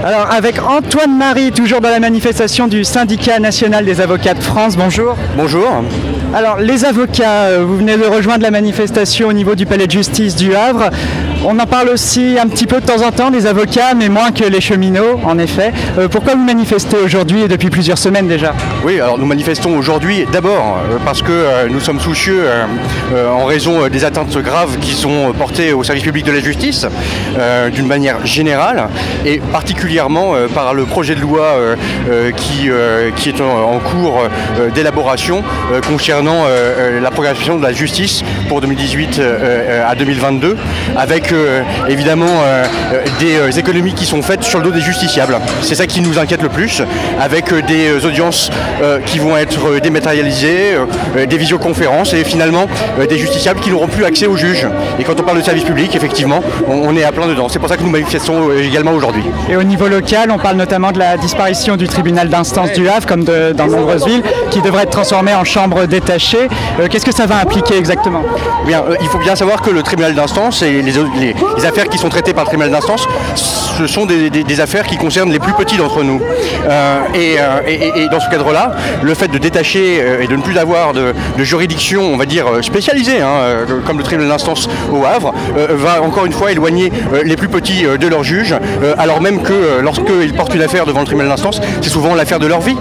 Alors avec Antoine Marie, toujours dans la manifestation du Syndicat national des avocats de France, bonjour. Bonjour. Alors les avocats, vous venez de rejoindre la manifestation au niveau du palais de justice du Havre. On en parle aussi un petit peu de temps en temps des avocats, mais moins que les cheminots, en effet. Pourquoi vous manifestez aujourd'hui et depuis plusieurs semaines déjà? Oui, alors nous manifestons aujourd'hui d'abord parce que nous sommes soucieux en raison des atteintes graves qui sont portées au service public de la justice d'une manière générale et particulièrement par le projet de loi qui est en cours d'élaboration concernant la programmation de la justice pour 2018 à 2022 avec évidemment des économies qui sont faites sur le dos des justiciables. C'est ça qui nous inquiète le plus, avec des audiences qui vont être dématérialisées, des visioconférences et finalement des justiciables qui n'auront plus accès aux juges. Et quand on parle de service public, effectivement, on est à plein dedans. C'est pour ça que nous manifestons également aujourd'hui. Et au niveau local, on parle notamment de la disparition du tribunal d'instance du Havre, comme dans de nombreuses villes, qui devrait être transformé en chambre détachée. Qu'est-ce que ça va impliquer exactement? Bien, il faut bien savoir que le tribunal d'instance et les affaires qui sont traitées par le tribunal d'instance, ce sont des affaires qui concernent les plus petits d'entre nous. Et dans ce cadre-là, le fait de détacher et de ne plus avoir de juridiction, on va dire, spécialisée, comme le tribunal d'instance au Havre, va encore une fois éloigner les plus petits de leurs juges, alors même que lorsqu'ils portent une affaire devant le tribunal d'instance, c'est souvent l'affaire de leur vie.